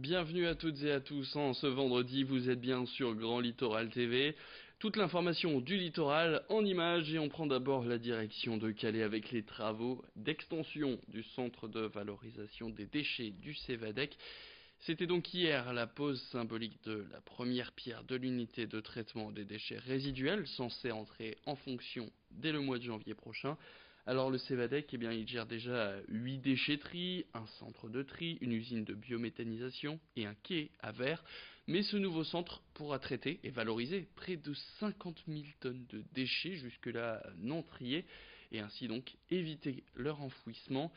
bienvenue à toutes et à tous. En ce vendredi, vous êtes bien sur Grand Littoral TV. Toute l'information du littoral en images et on prend d'abord la direction de Calais avec les travaux d'extension du centre de valorisation des déchets du Cévadec. C'était donc hier la pose symbolique de la première pierre de l'unité de traitement des déchets résiduels censée entrer en fonction dès le mois de janvier prochain. Alors le Cévadec, il gère déjà 8 déchetteries, un centre de tri, une usine de biométhanisation et un quai à verre. Mais ce nouveau centre pourra traiter et valoriser près de 50 000 tonnes de déchets jusque-là non triés et ainsi donc éviter leur enfouissement.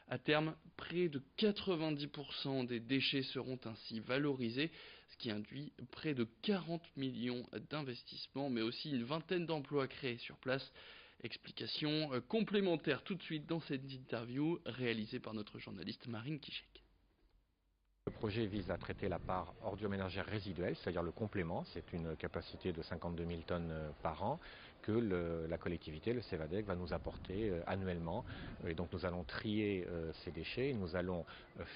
À terme, près de 90% des déchets seront ainsi valorisés, ce qui induit près de 40 millions d'investissements, mais aussi une vingtaine d'emplois créés sur place. Explication complémentaire tout de suite dans cette interview réalisée par notre journaliste Marine Kichek. Le projet vise à traiter la part ordures ménagères résiduelles, c'est-à-dire le complément. C'est une capacité de 52 000 tonnes par an que la collectivité, le Cévadec, va nous apporter annuellement. Et donc nous allons trier ces déchets, nous allons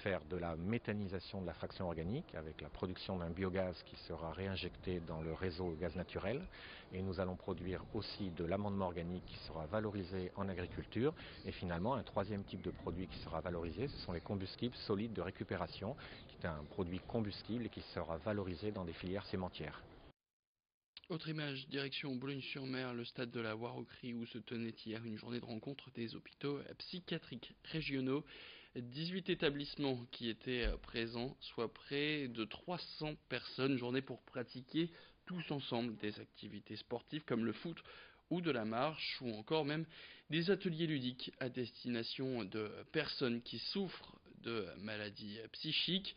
faire de la méthanisation de la fraction organique avec la production d'un biogaz qui sera réinjecté dans le réseau gaz naturel. Et nous allons produire aussi de l'amendement organique qui sera valorisé en agriculture. Et finalement, un troisième type de produit qui sera valorisé, ce sont les combustibles solides de récupération, qui est un produit combustible et qui sera valorisé dans des filières sémentières. Autre image, direction Boulogne-sur-Mer, le stade de la Waroquerie où se tenait hier une journée de rencontre des hôpitaux psychiatriques régionaux. 18 établissements qui étaient présents, soit près de 300 personnes, journée pour pratiquer tous ensemble des activités sportives comme le foot ou de la marche, ou encore même des ateliers ludiques à destination de personnes qui souffrent de maladies psychiques.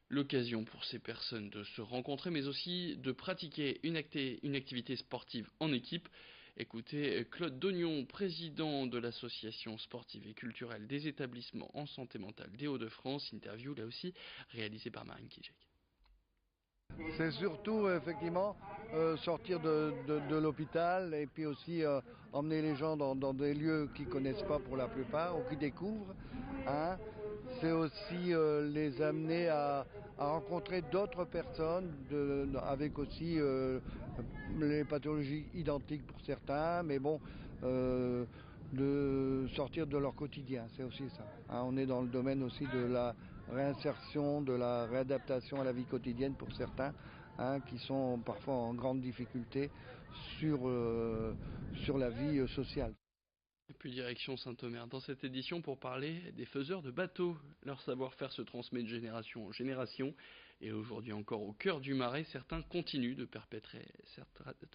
L'occasion pour ces personnes de se rencontrer, mais aussi de pratiquer une activité sportive en équipe. Écoutez Claude Dognon, président de l'association sportive et culturelle des établissements en santé mentale des Hauts-de-France, interview là aussi réalisée par Marine Kijek. C'est surtout effectivement sortir de l'hôpital et puis aussi emmener les gens dans des lieux qu'ils ne connaissent pas pour la plupart ou qu'ils découvrent. Hein. C'est aussi les amener à rencontrer d'autres personnes avec aussi les pathologies identiques pour certains, mais bon, de sortir de leur quotidien, c'est aussi ça. Hein, on est dans le domaine aussi de la réinsertion, de la réadaptation à la vie quotidienne pour certains, hein, qui sont parfois en grande difficulté sur la vie sociale. Et puis direction Saint-Omer dans cette édition pour parler des faiseurs de bateaux. Leur savoir-faire se transmet de génération en génération et aujourd'hui encore au cœur du Marais, certains continuent de perpétrer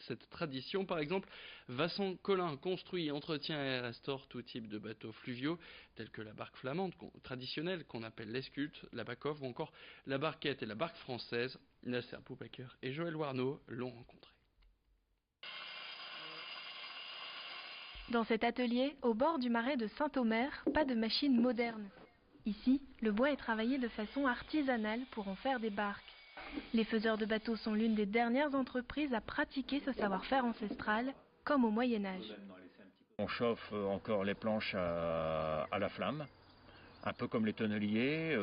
cette tradition. Par exemple, Vincent Collin construit, entretient et restaure tout type de bateaux fluviaux tels que la barque flamande traditionnelle qu'on appelle l'esculte, la bacoff ou encore la barquette et la barque française. Nasser Poupaker et Joël Warneau l'ont rencontré. Dans cet atelier, au bord du marais de Saint-Omer, pas de machine moderne. Ici, le bois est travaillé de façon artisanale pour en faire des barques. Les faiseurs de bateaux sont l'une des dernières entreprises à pratiquer ce savoir-faire ancestral, comme au Moyen-Âge. On chauffe encore les planches à la flamme, un peu comme les tonneliers,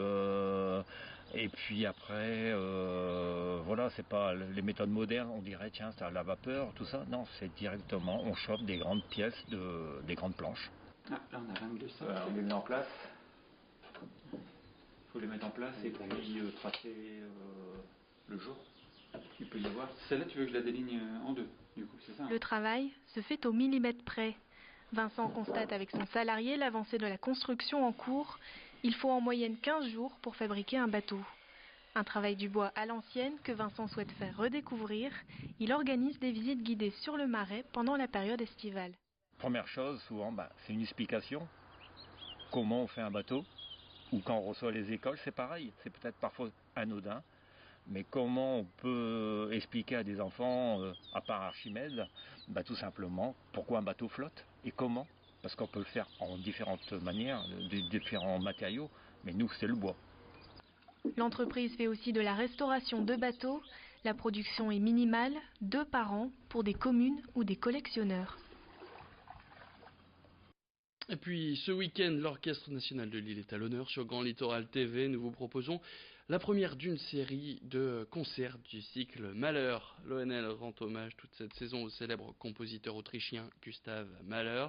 et puis après, voilà, c'est pas les méthodes modernes, on dirait tiens c'est à la vapeur, tout ça, non, c'est directement, on chauffe des grandes pièces, des grandes planches. Ah, là on a 22 ça. On les met en place. Il faut les mettre en place et puis tracer le jour. Tu peux y voir. Celle-là tu veux que je la déligne en deux, du coup, c'est ça hein. Le travail se fait au millimètre près. Vincent constate avec son salarié l'avancée de la construction en cours. Il faut en moyenne 15 jours pour fabriquer un bateau. Un travail du bois à l'ancienne que Vincent souhaite faire redécouvrir. Il organise des visites guidées sur le marais pendant la période estivale. Première chose, souvent, c'est une explication. Comment on fait un bateau. Ou quand on reçoit les écoles, c'est pareil. C'est peut-être parfois anodin. Mais comment on peut expliquer à des enfants, à part Archimède, tout simplement, pourquoi un bateau flotte et comment? Parce qu'on peut le faire en différentes manières, de différents matériaux, mais nous, c'est le bois. L'entreprise fait aussi de la restauration de bateaux. La production est minimale, 2 par an, pour des communes ou des collectionneurs. Et puis ce week-end, l'Orchestre National de Lille est à l'honneur sur Grand Littoral TV. Nous vous proposons la première d'une série de concerts du cycle Mahler. L'ONL rend hommage toute cette saison au célèbre compositeur autrichien Gustav Mahler.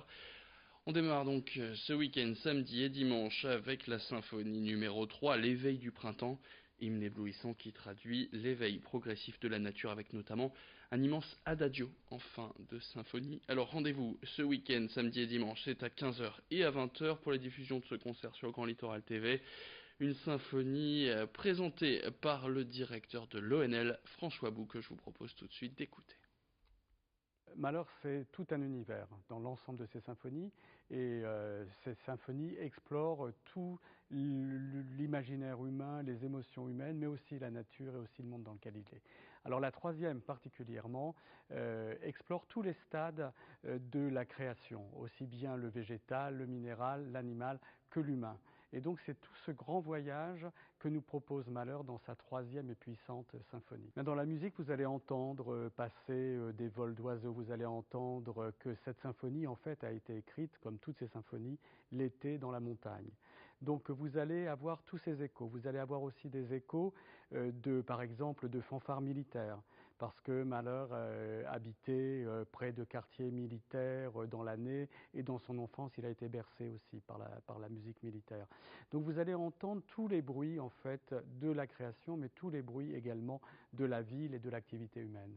On démarre donc ce week-end, samedi et dimanche, avec la symphonie numéro 3, l'éveil du printemps, hymne éblouissant qui traduit l'éveil progressif de la nature avec notamment un immense adagio en fin de symphonie. Alors rendez-vous ce week-end, samedi et dimanche, c'est à 15h et à 20h pour la diffusion de ce concert sur Grand Littoral TV. Une symphonie présentée par le directeur de l'ONL, François Bou, que je vous propose tout de suite d'écouter. Mahler, c'est tout un univers dans l'ensemble de ces symphonies, et ces symphonies explorent tout l'imaginaire humain, les émotions humaines, mais aussi la nature et aussi le monde dans lequel il est. Alors la troisième particulièrement explore tous les stades de la création, aussi bien le végétal, le minéral, l'animal que l'humain. Et donc c'est tout ce grand voyage que nous propose Mahler dans sa troisième et puissante symphonie. Dans la musique, vous allez entendre passer des vols d'oiseaux, vous allez entendre que cette symphonie en fait a été écrite, comme toutes ces symphonies, l'été dans la montagne. Donc vous allez avoir tous ces échos. Vous allez avoir aussi des échos par exemple, de fanfares militaires, parce que Mahler habitait près de quartiers militaires dans l'année, et dans son enfance, il a été bercé aussi par la musique militaire. Donc vous allez entendre tous les bruits en fait de la création, mais tous les bruits également de la ville et de l'activité humaine.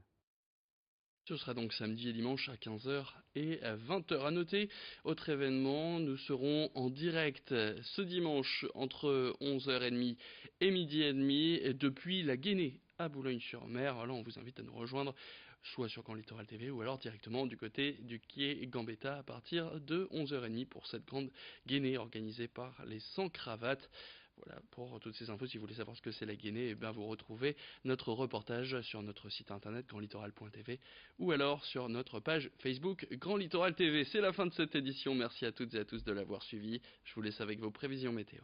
Ce sera donc samedi et dimanche à 15h et à 20h. À noter, autre événement, nous serons en direct ce dimanche entre 11h30 et midi et demi depuis la Guénée à Boulogne-sur-Mer. Voilà, on vous invite à nous rejoindre soit sur Grand Littoral TV ou alors directement du côté du quai Gambetta à partir de 11h30 pour cette grande Guénée organisée par les 100 cravates. Voilà, pour toutes ces infos, si vous voulez savoir ce que c'est la Guinée, vous retrouvez notre reportage sur notre site internet grandlittoral.tv ou alors sur notre page Facebook Grand Littoral TV. C'est la fin de cette édition, merci à toutes et à tous de l'avoir suivi. Je vous laisse avec vos prévisions météo.